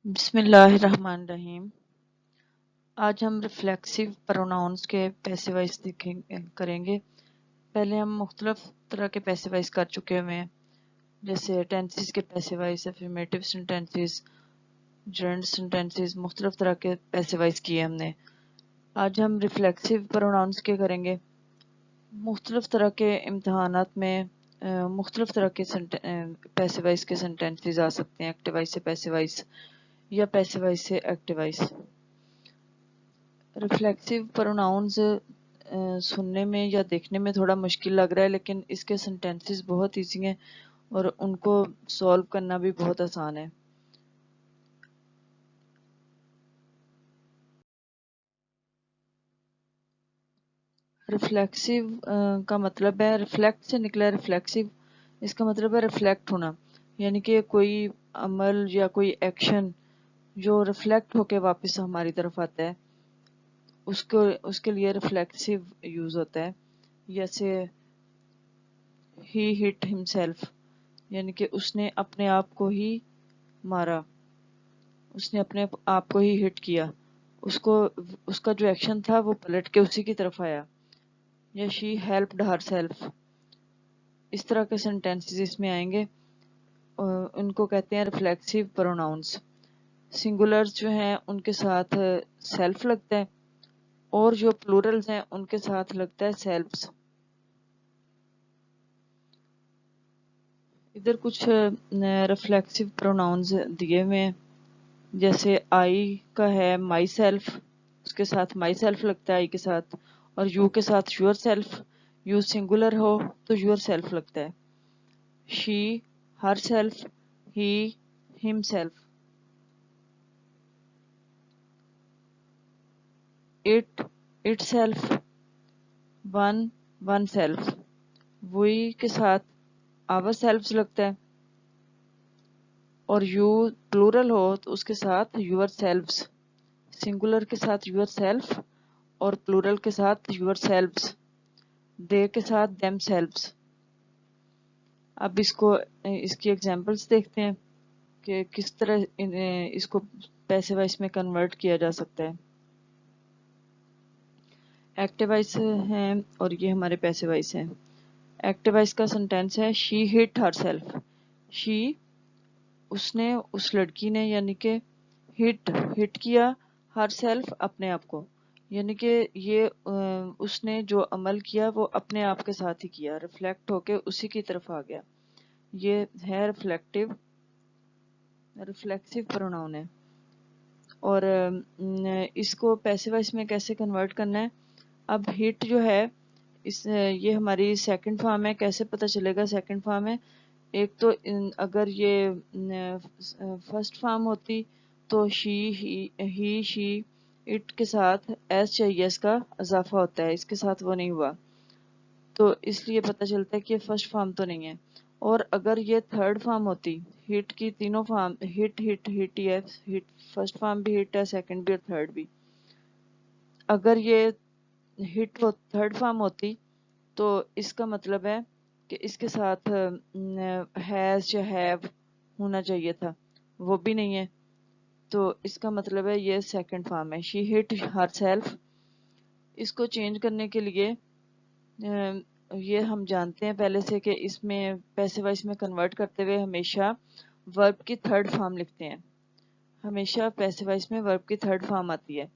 بسم اللہ الرحمن الرحیم۔ آج ہم ریفلیکسیو پروناؤنس کے پیسیوائز کریں گے۔ پہلے ہم مختلف طرح کے پیسیوائز کر چکے ہوئے ہیں، جیسے ٹینسز کے پیسیوائز، افرمیٹیو سینٹینسز، جرنڈ سینٹینسز، مختلف طرح کے پیسیوائز کیے ہم نے۔ آج ہم ریفلیکسیو پروناؤنس کے کریں گے۔ مختلف طرح کے امتحانات میں مختلف طرح کے پیسیوائز کے سینٹینسز آ سکتے ہیں، ایکٹیوائز سے پیسیوائز یا پیسیوائز سے ایکٹیوائز۔ ریفلیکسیو پروناؤنز سننے میں یا دیکھنے میں تھوڑا مشکل لگ رہا ہے، لیکن اس کے سینٹینسز بہت ایزی ہیں اور ان کو سولو کرنا بھی بہت آسان ہے۔ ریفلیکسیو کا مطلب ہے، ریفلیکٹ سے نکلا ریفلیکسیو، اس کا مطلب ہے ریفلیکٹ ہونا، یعنی کہ کوئی عمل یا کوئی ایکشن جو ریفلیکٹ ہو کے واپس ہماری طرف آتا ہے، اس کے لیے ریفلیکسیو یوز ہوتا ہے۔ جیسے ہی ہٹ ہمسیلف، یعنی کہ اس نے اپنے آپ کو ہی مارا، اس نے اپنے آپ کو ہی ہٹ کیا، اس کا جو ایکشن تھا وہ پلٹ کے اسی کی طرف آیا۔ یا شی ہیلپڈ ہر سیلف، اس طرح کے سینٹینسز اس میں آئیں گے، ان کو کہتے ہیں ریفلیکسیو پروناؤنس۔ سنگولرز جو ہیں ان کے ساتھ سیلف لگتا ہے، اور جو پلورلز ہیں ان کے ساتھ لگتا ہے سیلفز۔ ادھر کچھ ریفلیکسیو پروناؤنز دیے ہوئے ہیں، جیسے آئی کا ہے مائی سیلف، اس کے ساتھ مائی سیلف لگتا ہے آئی کے ساتھ، اور یو کے ساتھ یور سیلف، یو سنگولر ہو تو یور سیلف لگتا ہے۔ شی her self, he himself. Itself, oneself. We کے ساتھ آور سیلفز لگتا ہے، اور یو پلورل ہو تو اس کے ساتھ یور سیلفز۔ سنگولر کے ساتھ یور سیلف اور پلورل کے ساتھ یور سیلفز۔ دے کے ساتھ دیم سیلفز۔ اب اس کی ایگزامپلس دیکھتے ہیں کہ کس طرح اس کو پیسے وائس میں کنورٹ کیا جا سکتا ہے۔ ایکٹیو وائس ہیں اور یہ ہمارے پیسے وائس ہیں۔ ایکٹیو وائس کا سنٹینس ہے شی ہٹ ہر سیلف۔ شی، اس نے، اس لڑکی نے، یعنی کہ ہٹ کیا ہر سیلف، اپنے آپ کو، یعنی کہ یہ اس نے جو عمل کیا وہ اپنے آپ کے ساتھ ہی کیا، ریفلیکٹ ہو کے اسی کی طرف آ گیا۔ یہ ہے ریفلیکسیو پروناؤن ہے۔ اور اس کو پیسے وائس میں کیسے کنورٹ کرنا ہے؟ اب ہٹ جو ہے یہ ہماری سیکنڈ فارم ہے۔ کیسے پتہ چلے گا سیکنڈ فارم ہے؟ ایک تو اگر یہ فرسٹ فارم ہوتی تو شی، ہی، شی، اٹ کے ساتھ ایس چاہیے، اس کا اضافہ ہوتا ہے، اس کے ساتھ وہ نہیں ہوا، تو اس لیے پتہ چلتا ہے کہ یہ فرسٹ فارم تو نہیں ہے۔ اور اگر یہ تھرڈ فارم ہوتی، ہٹ کی تینوں فارم، ہٹ ہی ہے، فرسٹ فارم بھی ہٹ ہے، سیکنڈ بھی اور تھرڈ بھی، اگر یہ ہٹ تھرڈ فارم ہوتی تو اس کا مطلب ہے کہ اس کے ساتھ ہیز یا ہیو ہونا چاہیے تھا، وہ بھی نہیں ہے، تو اس کا مطلب ہے یہ سیکنڈ فارم ہے، شی ہٹ ہر سیلف۔ اس کو چینج کرنے کے لیے یہ ہم جانتے ہیں پہلے سے کہ اس میں پیسے وائس میں کنورٹ کرتے ہوئے ہمیشہ ورب کی تھرڈ فارم لکھتے ہیں، ہمیشہ پیسے وائس میں ورب کی تھرڈ فارم آتی ہے،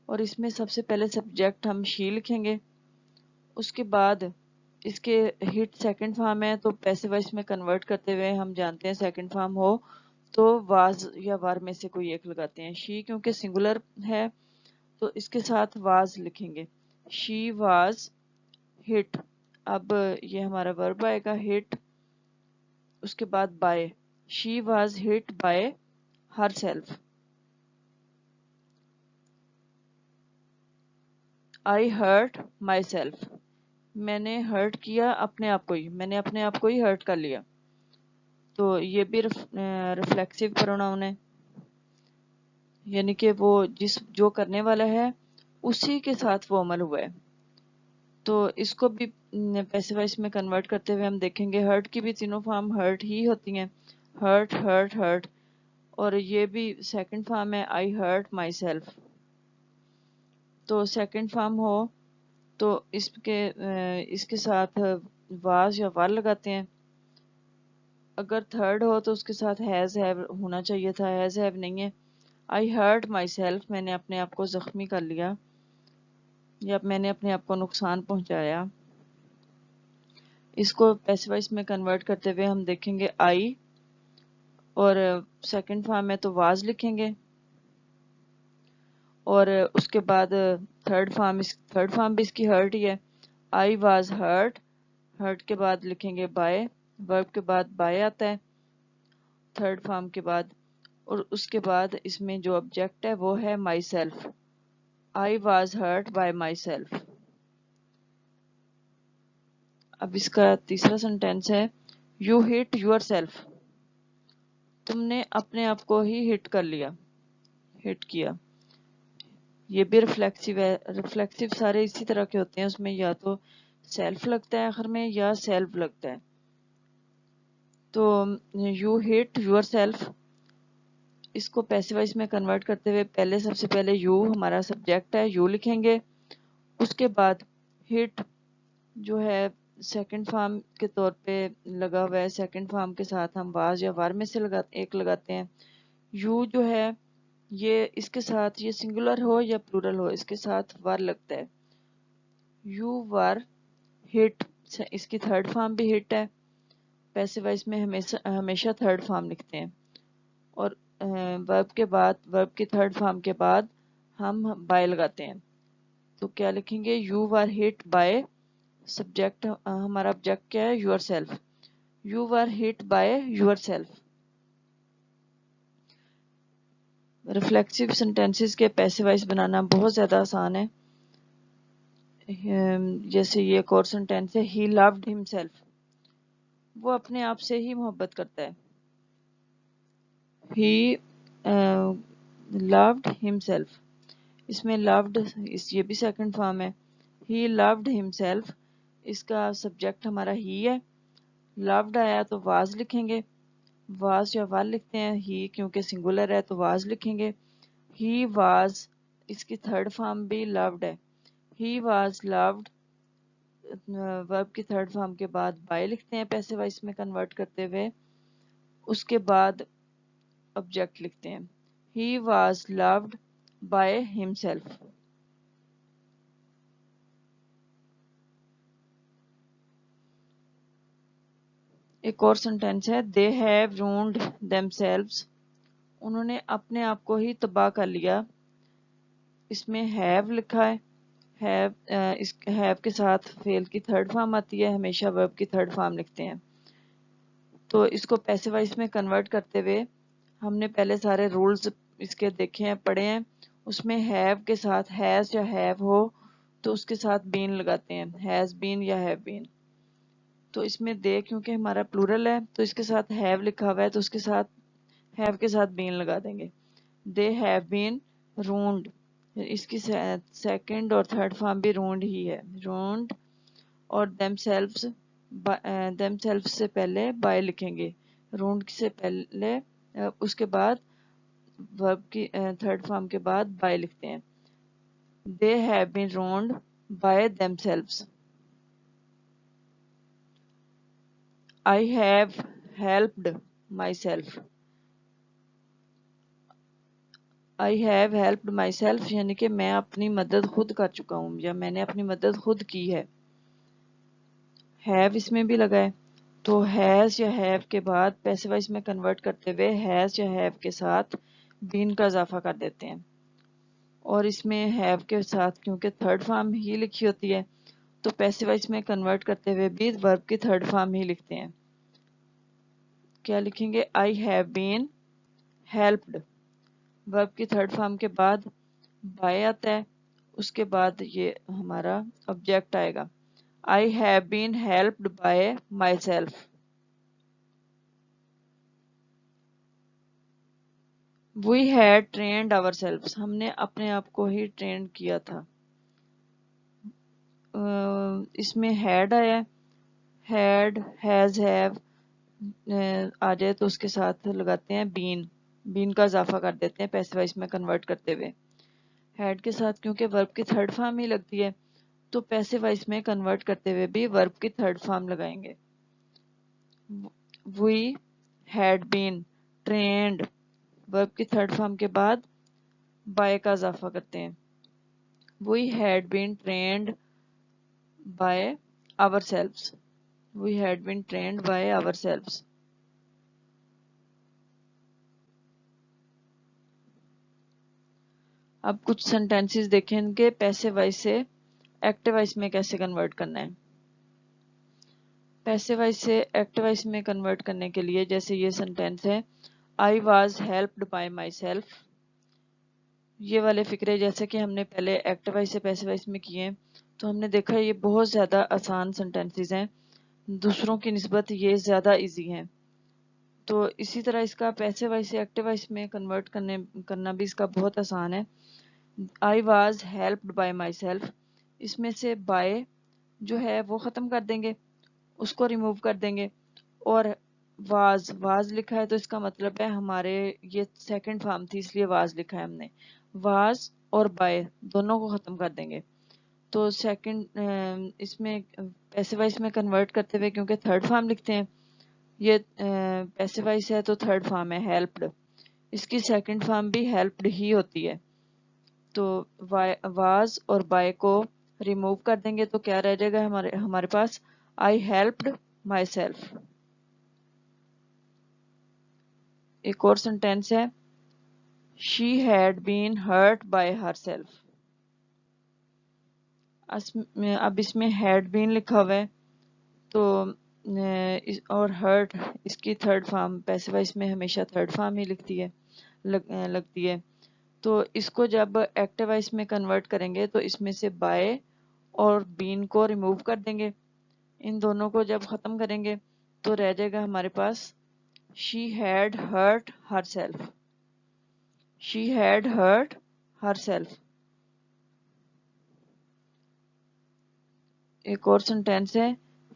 اور اس میں سب سے پہلے سبجیکٹ ہم شی لکھیں گے، اس کے بعد اس کے ہٹ سیکنڈ فارم ہے تو پیسے وائس میں کنورٹ کرتے ہوئے ہم جانتے ہیں سیکنڈ فارم ہو تو واز یا ور میں سے کوئی ایک لگاتے ہیں۔ شی کیونکہ سنگولر ہے تو اس کے ساتھ واز لکھیں گے، شی واز ہٹ۔ اب یہ ہمارا ورب آئے گا ہٹ، اس کے بعد by, she was hit by herself. I hurt myself, میں نے ہرٹ کیا اپنے آپ کو ہی، میں نے اپنے آپ کو ہی ہرٹ کر لیا، تو یہ بھی ریفلیکسیو پروناؤن ہے، یعنی کہ وہ جو کرنے والا ہے اسی کے ساتھ وہ عمل ہوا ہے۔ تو اس کو بھی پیسے وائس میں کنورٹ کرتے ہوئے ہم دیکھیں گے ہرٹ کی بھی تینوں فارم ہرٹ ہی ہوتی ہیں، ہرٹ ہرٹ ہرٹ، اور یہ بھی سیکنڈ فارم ہے I hurt myself. تو سیکنڈ فارم ہو تو اس کے ساتھ واز یا ور لگاتے ہیں. اگر تھرڈ ہو تو اس کے ساتھ ہیز ہیو ہونا چاہیے تھا, ہیز ہیو نہیں ہے. I hurt myself, میں نے اپنے آپ کو زخمی کر لیا یا میں نے اپنے آپ کو نقصان پہنچایا. اس کو پیسو وائس میں کنورٹ کرتے ہوئے ہم دیکھیں گے I, اور سیکنڈ فارم میں تو واز لکھیں گے, اور اس کے بعد تھرڈ فارم بھی اس کی ہرٹ ہی ہے. I was hurt, ہرٹ کے بعد لکھیں گے بائی, ورب کے بعد بائی آتا ہے تھرڈ فارم کے بعد, اور اس کے بعد اس میں جو آبجیکٹ ہے وہ ہے my self. I was hurt by myself. اب اس کا تیسرا سنٹینس ہے You hit yourself. تم نے اپنے آپ کو ہی ہٹ کر لیا, ہٹ کیا. یہ بھی ریفلیکسیو ہے. ریفلیکسیو سارے اسی طرح کے ہوتے ہیں, اس میں یا تو سیلف لگتا ہے آخر میں یا سیلف لگتا ہے. تو you hit yourself, اس کو پیسو وائس میں کنورٹ کرتے ہوئے سب سے پہلے یو ہمارا سبجیکٹ ہے, یو لکھیں گے. اس کے بعد ہٹ جو ہے سیکنڈ فارم کے طور پہ لگا ہوا ہے, سیکنڈ فارم کے ساتھ ہم واز یا وار میں سے ایک لگاتے ہیں. یو جو ہے یہ اس کے ساتھ یہ سنگولر ہو یا پلورل ہو اس کے ساتھ وار لگتا ہے. یو وار ہٹ, اس کی تھرڈ فارم بھی ہٹ ہے. پیسو وائس میں ہمیشہ تھرڈ فارم لکھتے ہیں, اور ورب کے بعد, ورب کی تھرڈ فارم کے بعد ہم بائی لگاتے ہیں. تو کیا لکھیں گے you were hit by, subject ہمارا آبجیکٹ کیا ہے yourself. You were hit by yourself. Reflexive sentences کے پیسو وائس بنانا بہت زیادہ آسان ہے. جیسے یہ ایک اور سینٹینس ہے ہی لوڈ ہمسیلف, وہ اپنے آپ سے ہی محبت کرتا ہے. ہی لوڈ ہمسیلف, اس میں لوڈ یہ بھی سیکنڈ فارم ہے. ہی لوڈ ہمسیلف, اس کا سبجیکٹ ہمارا ہی ہے. لوڈ آیا تو واز لکھیں گے, واز یا وال لکھتے ہیں. ہی کیونکہ سنگولر ہے تو واز لکھیں گے. ہی واز, اس کی تھرڈ فارم بھی لوڈ ہے. ہی واز لوڈ, ورب کی تھرڈ فارم کے بعد بائی لکھتے ہیں پیسو وائس میں کنورٹ کرتے ہوئے. اس کے بعد آبجیکٹ لکھتے ہیں. He was loved by himself. ایک اور سنٹینس ہے they have round them selves, انہوں نے اپنے آپ کو ہی تباہ کر لیا. اس میں ہیو لکھا ہے. ہیو کے ساتھ فعل کی تھرڈ فارم آتی ہے, ہمیشہ ورب کی تھرڈ فارم لکھتے ہیں. تو اس کو پیسو وائس میں کنورٹ کرتے ہوئے ہم نے پہلے سارے رولز اس کے دیکھے ہیں, پڑھے ہیں. اس میں ہیو کے ساتھ ہیز یا ہیو ہو تو اس کے ساتھ بین لگاتے ہیں, ہیز بین یا ہیو بین. تو اس میں دے کیونکہ ہمارا پلورل ہے تو اس کے ساتھ ہیو لکھا ہوا ہے تو اس کے ساتھ ہیو کے ساتھ بین لگا دیں گے. دے ہیو بین رونڈ, اس کی سیکنڈ اور تھرڈ فارم بھی رونڈ ہی ہے, رونڈ. اور دیم سیلف سے پہلے بائی لکھیں گے, رونڈ سے پہلے اس کے بعد ورب کی تھرڈ فارم کے بعد بائی لکھتے ہیں. They have been round by them سیلفز. I have helped myself. I have helped myself یعنی کہ میں اپنی مدد خود کر چکا ہوں یا میں نے اپنی مدد خود کی ہے. have اس میں بھی لگا ہے تو has یا have کے بعد پیسو وائس میں کنورٹ کرتے ہوئے has یا have کے ساتھ been کا اضافہ کر دیتے ہیں. اور اس میں have کے ساتھ کیونکہ تھرڈ فارم ہی لکھی ہوتی ہے تو پیسو وائس میں کنورٹ کرتے ہوئے بھی ورب کی تھرڈ فارم ہی لکھتے ہیں. کیا لکھیں گے I have been helped, ورب کی تھرڈ فارم کے بعد بائی آتا ہے, اس کے بعد یہ ہمارا آبجیکٹ آئے گا. I have been helped by myself. We had trained ourselves, ہم نے اپنے آپ کو ہی ٹرین کیا تھا. اس میں had آیا ہے, had, has, have آ جائے تو اس کے ساتھ لگاتے ہیں been. been کا اضافہ کر دیتے ہیں پیسو وائس میں کنورٹ کرتے ہوئے. had کے ساتھ کیونکہ ورب کی تھرڈ فارم ہی لگتی ہے تو پیسو وائس میں کنورٹ کرتے ہوئے بھی ورب کی تھرڈ فارم لگائیں گے. we had been trained ورب کی تھرڈ فارم کے بعد by کا اضافہ کرتے ہیں. we had been trained by ourselves. we had been trained by ourselves. اب کچھ سینٹینسز دیکھیں کہ پیسو وائس سے ایکٹیو وائس میں کیسے کنورٹ کرنا ہے. پیسو وائس سے ایکٹیو وائس میں کنورٹ کرنے کے لیے جیسے یہ سینٹینس ہے I was helped by myself. یہ والے فکرے جیسے کہ ہم نے پہلے ایکٹیو وائس سے پیسو وائس میں کیے ہیں تو ہم نے دیکھا یہ بہت زیادہ آسان سینٹینسز ہیں، دوسروں کی نسبت یہ زیادہ ایزی ہیں. تو اسی طرح اس کا پیسو وائس سے ایکٹیو وائس میں کنورٹ کرنا بھی اس کا بہت آسان ہے. I was helped by myself. اس میں سے by جو ہے وہ ختم کر دیں گے، اس کو ریموو کر دیں گے، اور واز لکھا ہے تو اس کا مطلب ہے ہمارے یہ سیکنڈ فارم تھی اس لیے واز لکھا ہے ہم نے. واز اور بائی دونوں کو ختم کر دیں گے. تو سیکنڈ اس میں پیسو وائس میں کنورٹ کرتے ہوئے کیونکہ تھرڈ فارم لکھتے ہیں، یہ پیسو وائس ہے تو تھرڈ فارم ہے ہیلپڈ، اس کی سیکنڈ فارم بھی ہیلپڈ ہی ہوتی ہے. تو واز اور بائی کو ریموو کر دیں گے تو کیا رہ جائے گا ہمارے پاس I helped myself. ایک اور سنٹینس ہے She had been hurt by herself. اب اس میں had been لکھا ہوا ہے تو اور hurt اس کی تھرڈ فارم پیسو وائس میں ہمیشہ تھرڈ فارم ہی لگتی ہے. تو اس کو جب ایکٹیو وائس میں کنورٹ کریں گے تو اس میں سے by اور been کو ریموو کر دیں گے. ان دونوں کو جب ختم کریں گے تو رہ جائے گا ہمارے پاس She had hurt herself. She had hurt herself. ایک اور سنٹینس ہے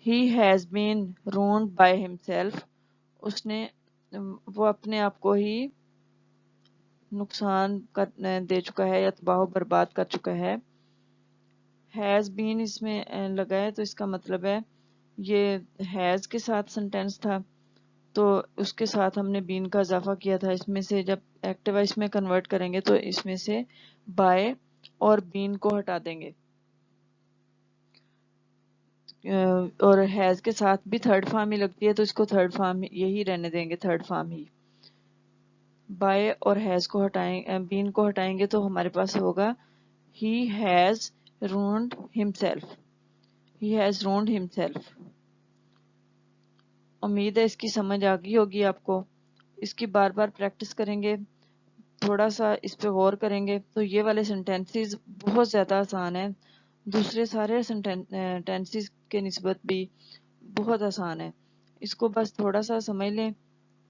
He has been ruined by himself. وہ اپنے آپ کو ہی نقصان دے چکا ہے یا تباہ و برباد کر چکا ہے. has been اس میں لگا ہے تو اس کا مطلب ہے یہ has کے ساتھ سنٹینس تھا تو اس کے ساتھ ہم نے been کا اضافہ کیا تھا. اس میں سے جب ایکٹیو وائس میں کنورٹ کریں گے تو اس میں سے by اور been کو ہٹا دیں گے اور has کے ساتھ بھی تھرڈ فارم ہی لگتی ہے تو اس کو تھرڈ فارم یہی رہنے دیں گے، تھرڈ فارم ہی. by اور has کو been کو ہٹائیں گے تو ہمارے پاس ہوگا He has ruined himself. He has ruined himself. امید ہے اس کی سمجھ آ گئی ہوگی آپ کو. اس کی بار بار پریکٹس کریں گے، تھوڑا سا اس پہ غور کریں گے تو یہ والے سنٹینسز بہت زیادہ آسان ہیں، دوسرے سارے سنٹینسز کے نسبت بھی بہت آسان ہے. اس کو بس تھوڑا سا سمجھ لیں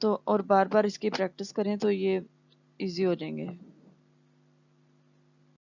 تو اور بار بار اس کی پریکٹس کریں تو یہ ایزی ہو جائیں گے.